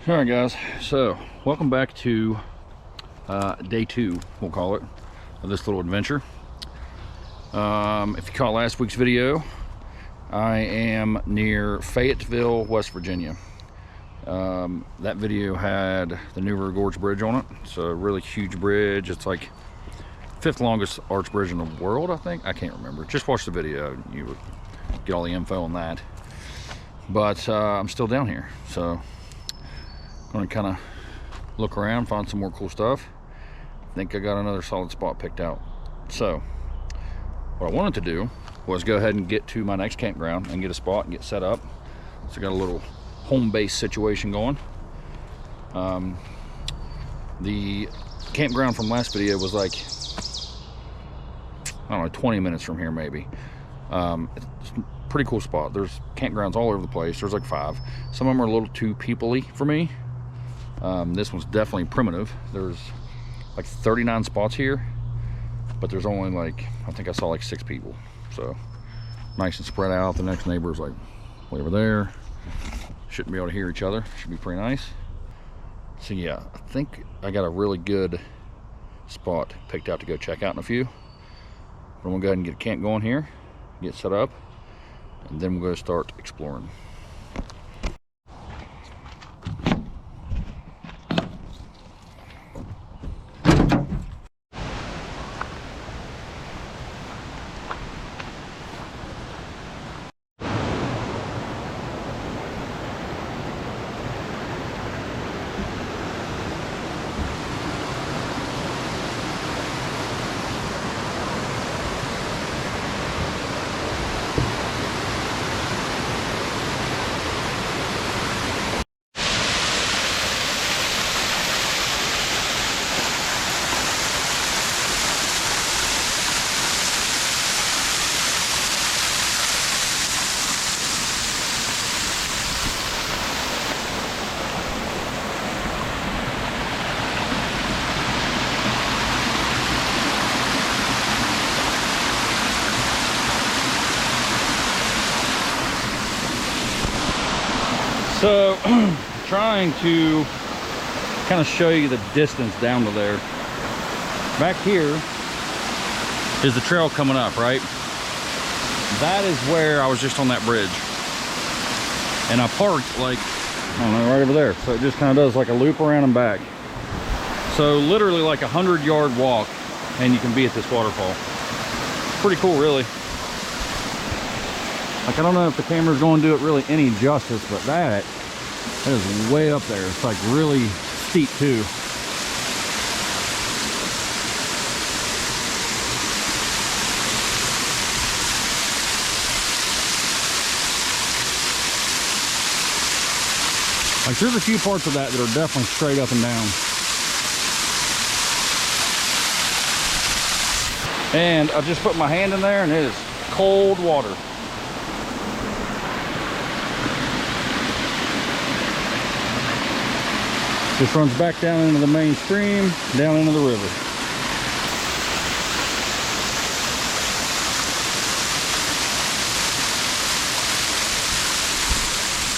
All right, guys, so welcome back to day 2, we'll call it, of this little adventure. If you caught last week's video, I am near Fayetteville, West Virginia. That video had the New River Gorge Bridge on it. It's a really huge bridge. It's like 5th longest arch bridge in the world, I think. I can't remember. Just watch the video, you would get all the info on that. But I'm still down here, so going to kind of look around, find some more cool stuff. I think I got another solid spot picked out. So what I wanted to do was go ahead and get to my next campground and get a spot and get set up. So I got a little home base situation going. The campground from last video was like, I don't know, 20 minutes from here maybe. It's a pretty cool spot. There's campgrounds all over the place. There's like 5. Some of them are a little too people-y for me. This one's definitely primitive. There's like 39 spots here, but there's only like, I think I saw like 6 people. So nice and spread out. The next neighbor is like way over there. Shouldn't be able to hear each other. Should be pretty nice. So yeah, I think I got a really good spot picked out to go check out in a few. But I'm gonna go ahead and get a camp going here, get set up, and then we're gonna start exploring. So, trying to kind of show you the distance down to there. Back here is the trail coming up, right? That is where I was just on that bridge. And I parked like, I don't know, right over there. So it just kind of does like a loop around and back. So literally like a 100-yard walk and you can be at this waterfall. Pretty cool, really. Like, I don't know if the camera's going to do it really any justice, but that is way up there. It's like really steep too. Like, there's a few parts of that that are definitely straight up and down. And I just put my hand in there and it is cold water. Just runs back down into the main stream, down into the river.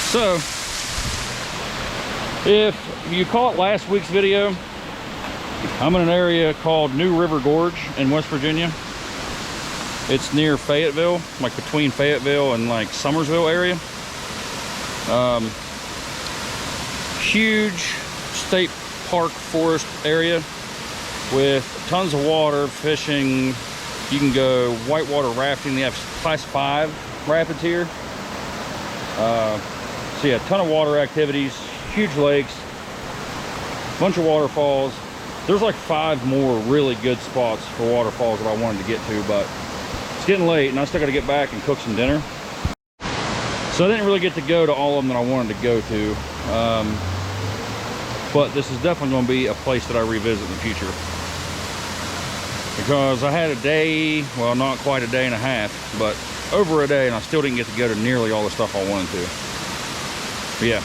So, if you caught last week's video, I'm in an area called New River Gorge in West Virginia. It's near Fayetteville, like between Fayetteville and like Summersville area. Huge state park forest area with tons of water, fishing. You can go whitewater rafting. They have class 5 rapids here. So yeah, ton of water activities, huge lakes, bunch of waterfalls. There's like 5 more really good spots for waterfalls that I wanted to get to, but it's getting late and I still got to get back and cook some dinner. So I didn't really get to go to all of them that I wanted to go to. But this is definitely going to be a place that I revisit in the future. Because I had a day, well, not quite a day and a half, but over a day, and I still didn't get to go to nearly all the stuff I wanted to. But yeah,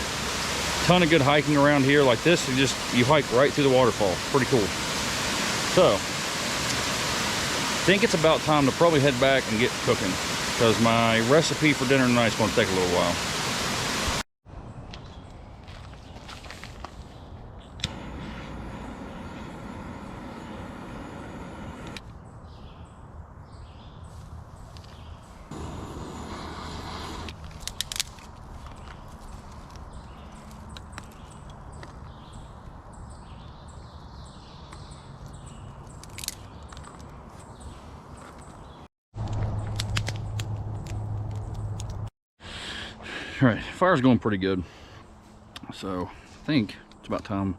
ton of good hiking around here. Like this, you hike right through the waterfall. Pretty cool. So, I think it's about time to probably head back and get cooking, because my recipe for dinner tonight is going to take a little while. All right, fire's going pretty good. So I think it's about time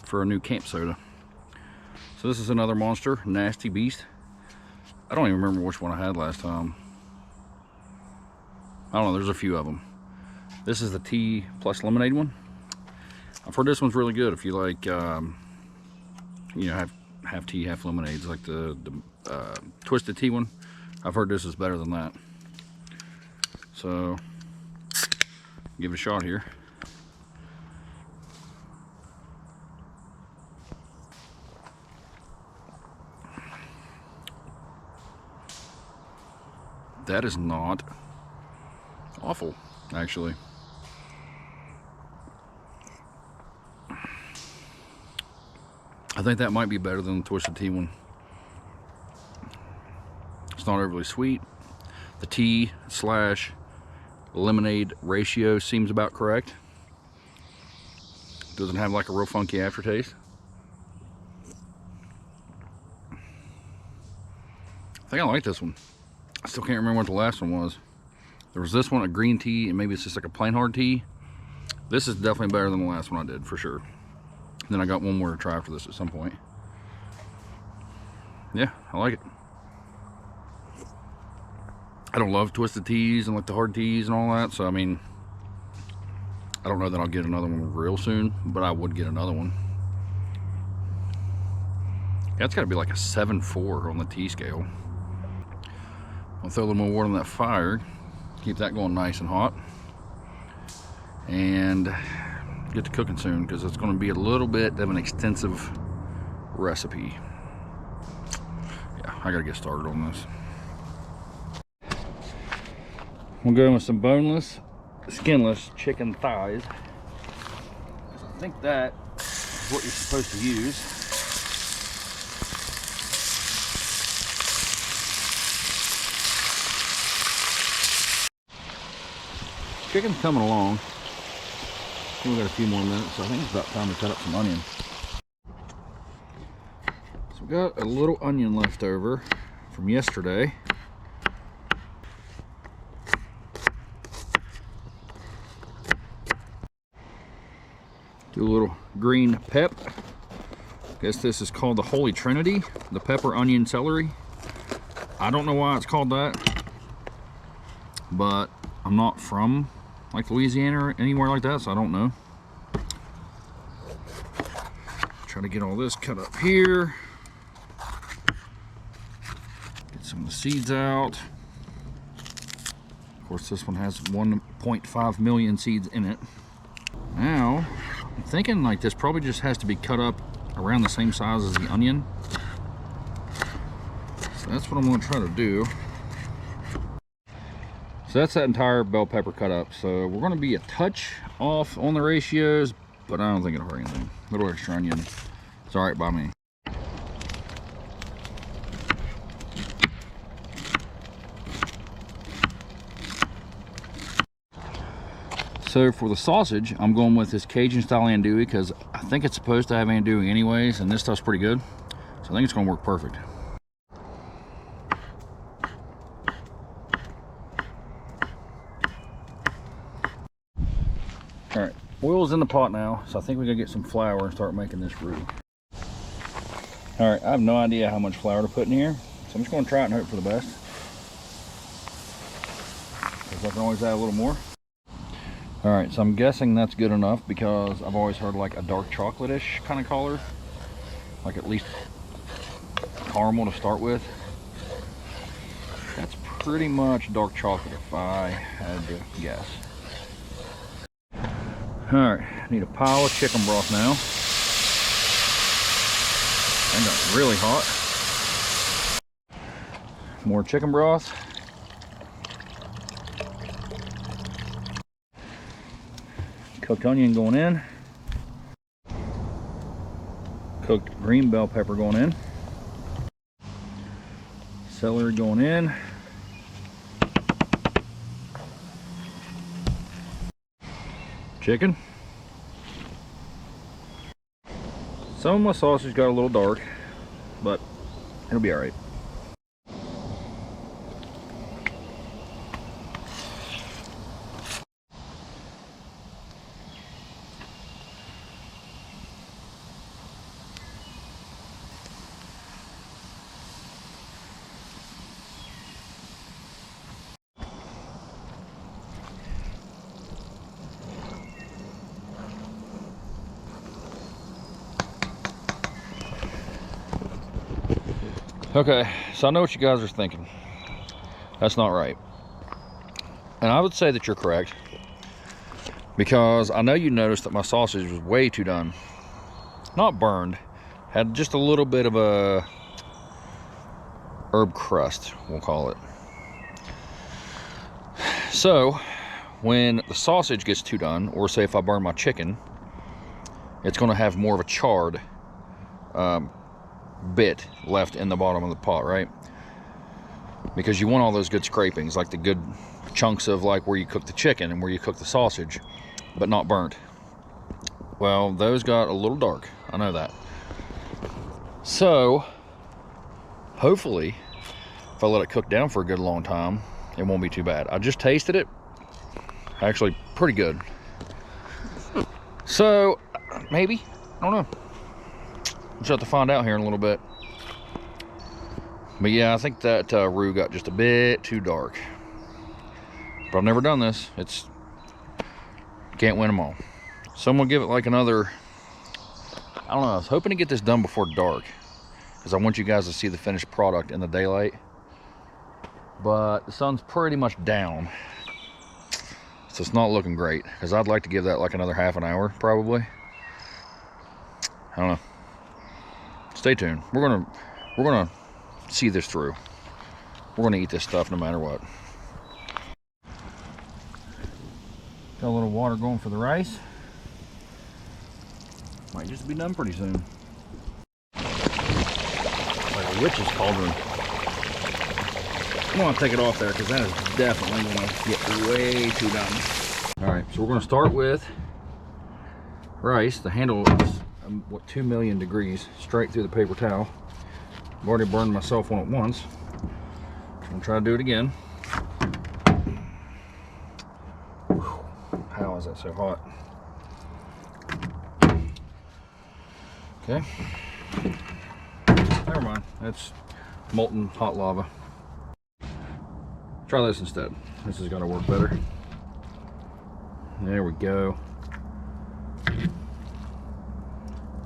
for a new camp soda. So this is another monster, Nasty Beast. I don't even remember which one I had last time. I don't know, there's a few of them. This is the tea plus lemonade one. I've heard this one's really good if you like, you know, half tea, half lemonades, like the twisted tea one. I've heard this is better than that. So, give it a shot here. That is not awful, actually. I think that might be better than the twisted tea one. It's not overly sweet. The tea slash lemonade ratio seems about correct. Doesn't have like a real funky aftertaste. I think I like this one. I still can't remember what the last one was. There was this one, a green tea, and maybe it's just like a plain hard tea. This is definitely better than the last one I did, for sure. And then I got one more to try after this at some point. Yeah, I like it. I don't love twisted teas and like the hard teas and all that, so I mean, I don't know that I'll get another one real soon, but I would get another one. Yeah, it's got to be like a 7.4 on the tea scale. I'll throw a little more water on that fire, keep that going nice and hot, and get to cooking soon because it's going to be a little bit of an extensive recipe. Yeah, I got to get started on this. We'll go with some boneless, skinless chicken thighs. I think that is what you're supposed to use. Chicken's coming along. We got a few more minutes, so I think it's about time to cut up some onion. So we got a little onion left over from yesterday. Do a little green pep. Guess this is called the Holy Trinity, the pepper, onion, celery. I don't know why it's called that, but I'm not from like Louisiana or anywhere like that, so I don't know. Try to get all this cut up here. Get some of the seeds out. Of course, this one has 1.5 million seeds in it. Now, I'm thinking like this probably just has to be cut up around the same size as the onion. So that's what I'm going to try to do. So that's that entire bell pepper cut up. So we're going to be a touch off on the ratios, but I don't think it'll hurt anything. A little extra onion, it's all right by me. So for the sausage, I'm going with this Cajun style andouille because I think it's supposed to have andouille anyways, and this stuff's pretty good. So I think it's going to work perfect. All right, oil's in the pot now, so I think we gotta get some flour and start making this roux. All right, I have no idea how much flour to put in here, so I'm just gonna try it and hope for the best. Because I can always add a little more. All right, so I'm guessing that's good enough because I've always heard like a dark chocolate-ish kind of color, like at least caramel to start with. That's pretty much dark chocolate if I had to guess. All right, need a pile of chicken broth now. That got really hot. More chicken broth. Cooked onion going in. Cooked green bell pepper going in. Celery going in. Chicken. Some of my sausage got a little dark, but it'll be all right. Okay, so I know what you guys are thinking. That's not right. And I would say that you're correct, because I know you noticed that my sausage was way too done. Not burned, had just a little bit of a herb crust, we'll call it. So when the sausage gets too done, or say if I burn my chicken, it's going to have more of a charred bit left in the bottom of the pot, right? Because you want all those good scrapings, like the good chunks of like where you cook the chicken and where you cook the sausage, but not burnt. Well, those got a little dark, I know that. So hopefully if I let it cook down for a good long time, it won't be too bad. I just tasted it, actually pretty good. So maybe, I don't know, we'll just have to find out here in a little bit. But yeah, I think that roux got just a bit too dark. But I've never done this. It's, can't win them all. So I'm gonna give it like another, I don't know, I was hoping to get this done before dark, because I want you guys to see the finished product in the daylight. But the sun's pretty much down, so it's not looking great, because I'd like to give that like another half an hour probably. I don't know. Stay tuned. We're gonna see this through. We're gonna eat this stuff no matter what. Got a little water going for the rice. Might just be done pretty soon. Like a witch's cauldron. I'm gonna take it off there, because that is definitely gonna get way too done. All right, so we're gonna start with rice. The handle is what, 2 million degrees straight through the paper towel. I've already burned myself one at once. I'm gonna try to do it again. How is that so hot? Okay. Never mind. That's molten hot lava. Try this instead. This is gonna work better. There we go.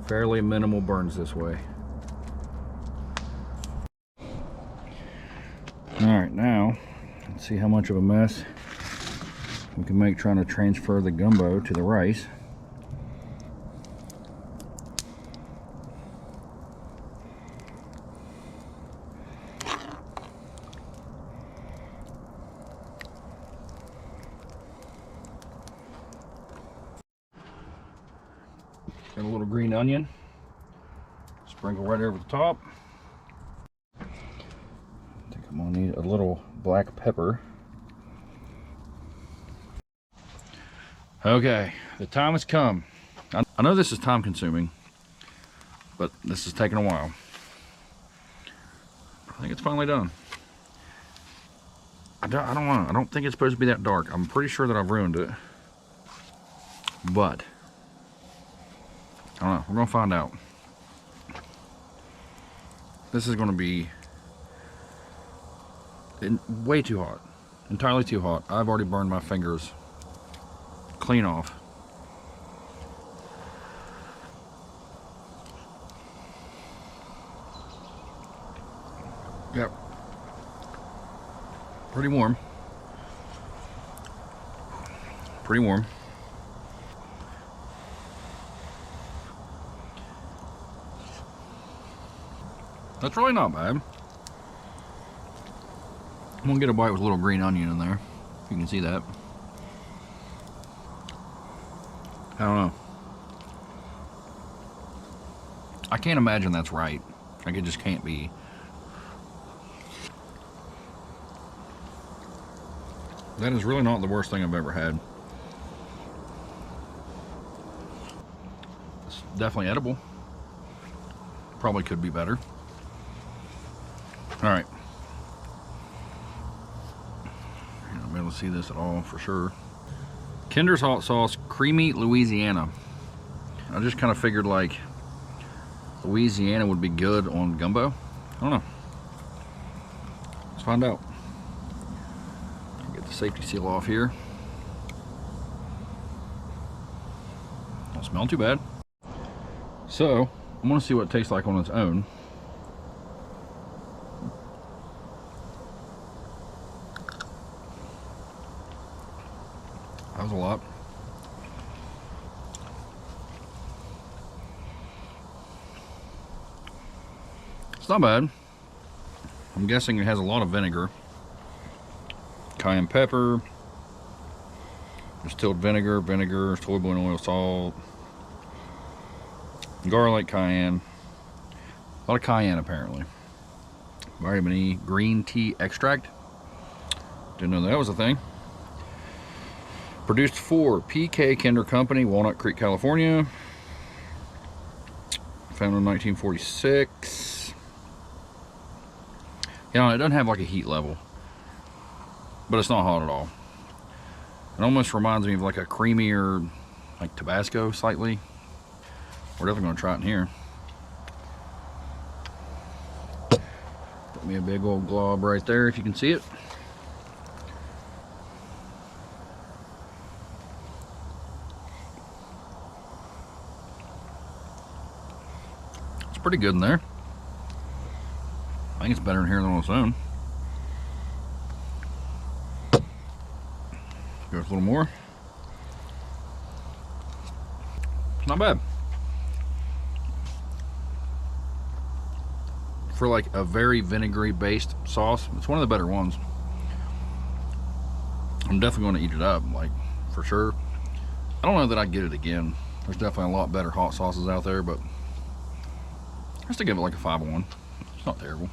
Fairly minimal burns this way. All right, now let's see how much of a mess we can make trying to transfer the gumbo to the rice. Got a little green onion, sprinkle right over the top. I think I'm gonna need a little black pepper. Okay, the time has come. I know this is time consuming, but this is taking a while. I think it's finally done. I don't know. I don't think it's supposed to be that dark. I'm pretty sure that I've ruined it, but I don't know. We're gonna find out. This is gonna be way too hot, entirely too hot. I've already burned my fingers clean off. Yep. Pretty warm. Pretty warm. That's really not bad. I'm gonna get a bite with a little green onion in there, if you can see that. I don't know. I can't imagine that's right. Like, it just can't be. That is really not the worst thing I've ever had. It's definitely edible. Probably could be better. All right. You're not be able to see this at all for sure. Kinder's hot sauce, creamy Louisiana. I just kind of figured like Louisiana would be good on gumbo. I don't know. Let's find out. Get the safety seal off here. Don't smell too bad. So I'm gonna see what it tastes like on its own. That was a lot. It's not bad. I'm guessing it has a lot of vinegar. Cayenne pepper, distilled vinegar, soybean oil, salt, garlic, cayenne. A lot of cayenne apparently. Vitamin E, green tea extract. Didn't know that was a thing. Produced for P.K. Kinder Company, Walnut Creek, California. Founded in 1946. You know, it doesn't have like a heat level, but it's not hot at all. It almost reminds me of like a creamier, like Tabasco slightly. We're definitely gonna try it in here. Put me a big old glob right there if you can see it. It's pretty good in there. I think it's better in here than on its own. Go a little more. It's not bad. For like a very vinegary based sauce, it's one of the better ones. I'm definitely going to eat it up, like, for sure. I don't know that I'd get it again. There's definitely a lot better hot sauces out there, but I still give it like a 5-1. It's not terrible.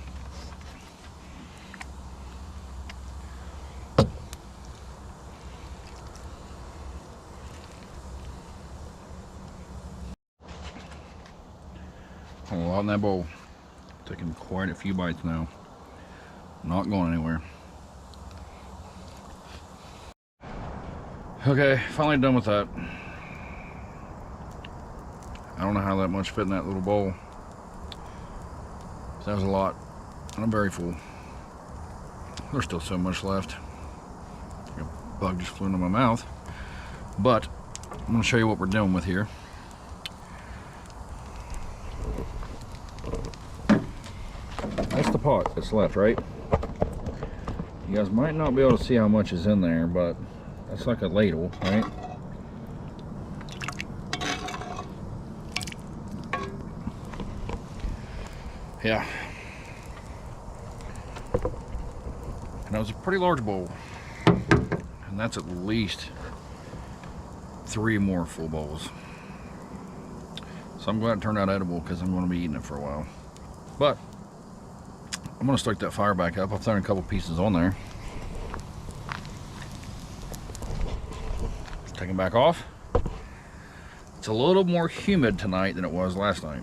A lot in that bowl. Taking quite a few bites now. Not going anywhere. Okay, finally done with that. I don't know how that much fit in that little bowl. That was a lot, and I'm very full. There's still so much left. A bug just flew into my mouth. But I'm going to show you what we're dealing with here. That's the pot that's left, right? You guys might not be able to see how much is in there, but that's like a ladle, right? Yeah. And that was a pretty large bowl. And that's at least 3 more full bowls. So I'm glad it turned out edible because I'm going to be eating it for a while. But I'm going to start that fire back up. I've thrown a couple pieces on there. Let's take them back off. It's a little more humid tonight than it was last night.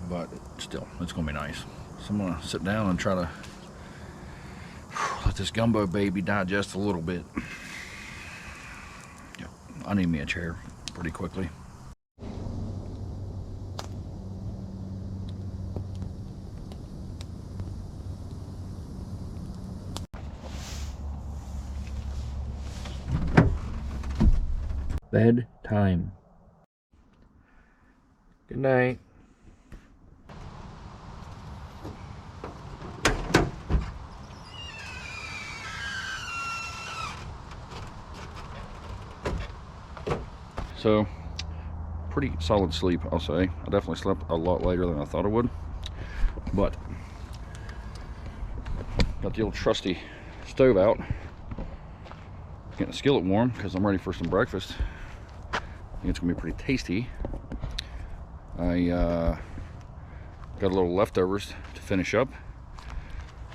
But still, it's going to be nice. So I'm going to sit down and try to let this gumbo baby digest a little bit. Yeah, I need me a chair pretty quickly. Bedtime. Good night. So, pretty solid sleep, I'll say. I definitely slept a lot later than I thought I would. But, got the old trusty stove out. Getting the skillet warm because I'm ready for some breakfast. I think it's gonna be pretty tasty. I got a little leftovers to finish up.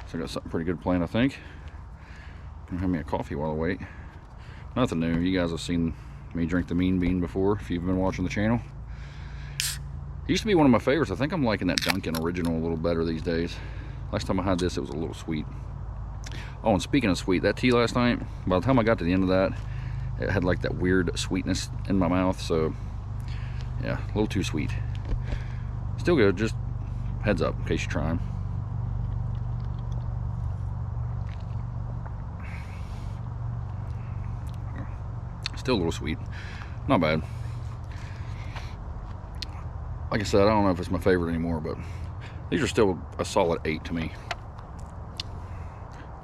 So I got something pretty good planned, I think. Gonna have me a coffee while I wait. Nothing new. You guys have seen me drink the Mean Bean before if you've been watching the channel. It used to be one of my favorites. I think I'm liking that Dunkin' Original a little better these days. Last time I had this, it was a little sweet. Oh, and speaking of sweet, that tea last night, by the time I got to the end of that, it had like that weird sweetness in my mouth. So yeah, a little too sweet. Still good, just heads up in case you're trying. Still a little sweet, not bad. Like I said, I don't know if it's my favorite anymore, but these are still a solid 8 to me. I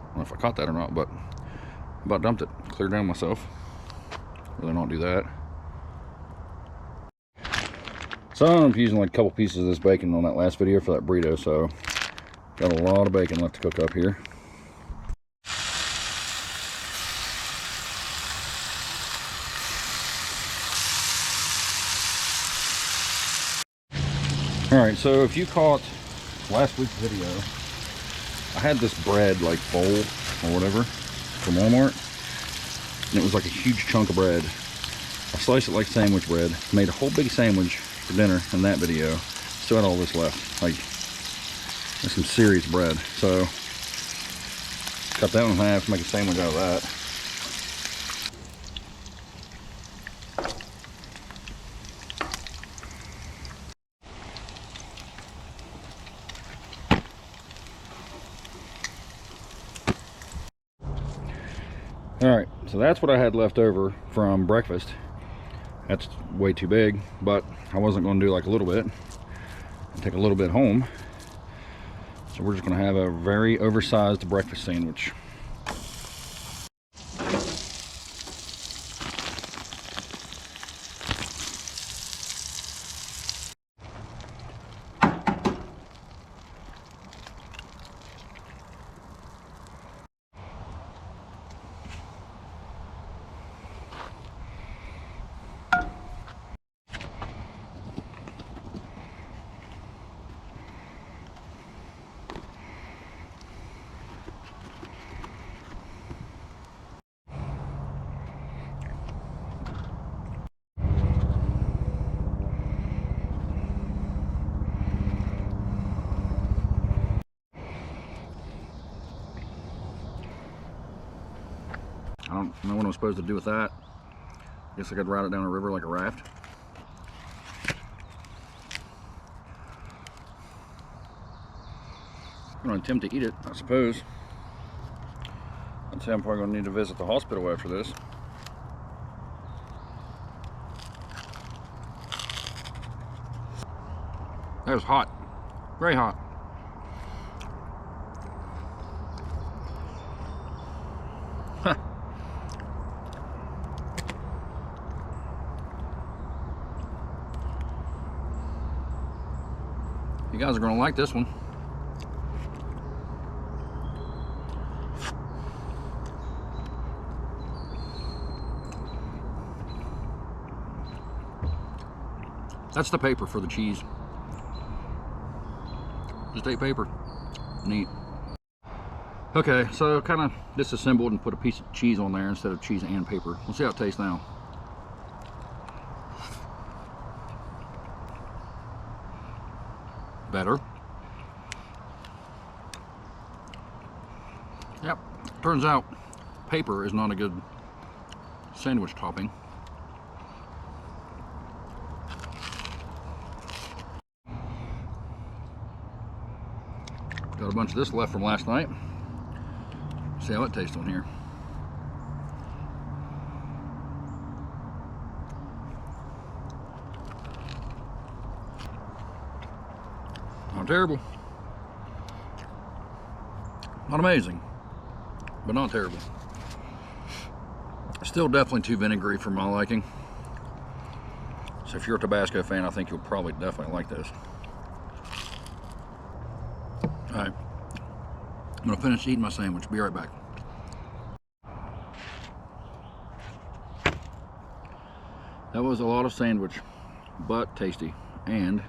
don't know if I caught that or not, but About dumped it, cleared down myself. Really don't do that. So I'm using like a couple pieces of this bacon on that last video for that burrito, so got a lot of bacon left to cook up here. Alright, so if you caught last week's video, I had this bread like bowl or whatever from Walmart, and it was like a huge chunk of bread. I sliced it like sandwich bread, made a whole big sandwich for dinner in that video. Still had all this left, like there's some serious bread. So cut that one in half, make a sandwich out of that. Alright, so that's what I had left over from breakfast. That's way too big, but I wasn't going to do like a little bit. I'll take a little bit home. So we're just going to have a very oversized breakfast sandwich. I don't know what I'm supposed to do with that. Guess I could ride it down a river like a raft. I'm going to attempt to eat it, I suppose. I'd say I'm probably going to need to visit the hospital after this. That was hot. Very hot. Huh. You guys are going to like this one. That's the paper for the cheese. Just ate paper. Neat. Okay, so kind of disassembled and put a piece of cheese on there instead of cheese and paper. We'll see how it tastes now. Better. Yep, turns out paper is not a good sandwich topping. Got a bunch of this left from last night. See how it tastes on here. Not terrible. Not amazing, but not terrible. Still definitely too vinegary for my liking. So if you're a Tabasco fan, I think you'll probably definitely like this. Alright, I'm going to finish eating my sandwich. Be right back. That was a lot of sandwich, but tasty. And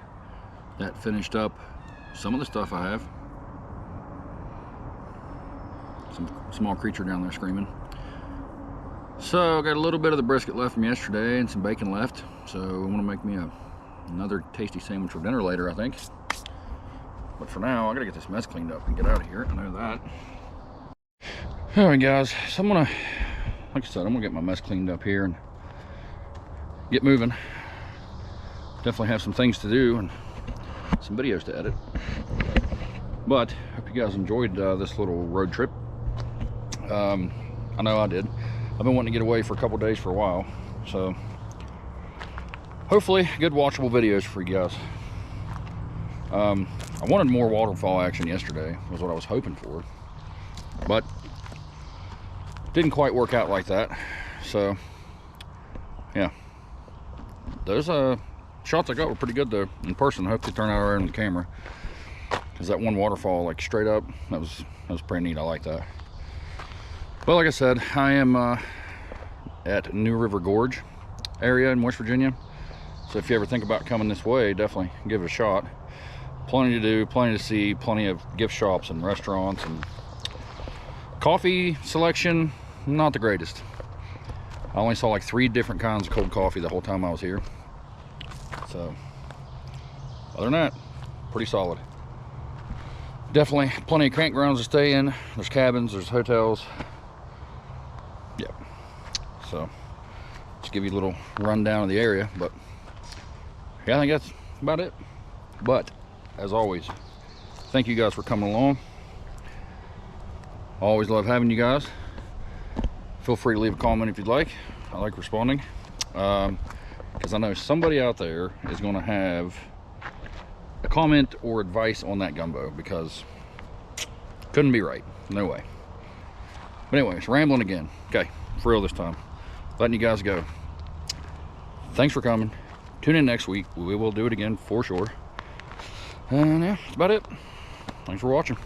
that finished up some of the stuff I have. Some small creature down there screaming. So I got a little bit of the brisket left from yesterday and some bacon left. So I want to make me another tasty sandwich for dinner later, I think. But for now, I gotta get this mess cleaned up and get out of here. I know that. Alright guys, so I'm gonna, like I said, I'm gonna get my mess cleaned up here and get moving. Definitely have some things to do and some videos to edit. But hope you guys enjoyed this little road trip. I know I did. I've been wanting to get away for a couple days for a while, so hopefully good watchable videos for you guys. I wanted more waterfall action yesterday, was what I was hoping for, but didn't quite work out like that. So yeah, those shots I got were pretty good though in person. I hope they turn out alright on the camera, because that one waterfall, like straight up, that was pretty neat. I like that. Well, like I said, I am at New River Gorge area in West Virginia. So if you ever think about coming this way, definitely give it a shot. Plenty to do, plenty to see, plenty of gift shops and restaurants, and coffee selection, not the greatest. I only saw like 3 different kinds of cold coffee the whole time I was here. So other than that, pretty solid. Definitely plenty of campgrounds to stay in. There's cabins, there's hotels. Yep. So just give you a little rundown of the area, but yeah, I think that's about it. But as always, thank you guys for coming along. Always love having you guys. Feel free to leave a comment if you'd like. I like responding, because I know somebody out there is going to have a comment or advice on that gumbo, because couldn't be right. No way. But anyways, rambling again. Okay, for real this time. Letting you guys go. Thanks for coming. Tune in next week. We will do it again for sure. And yeah, that's about it. Thanks for watching.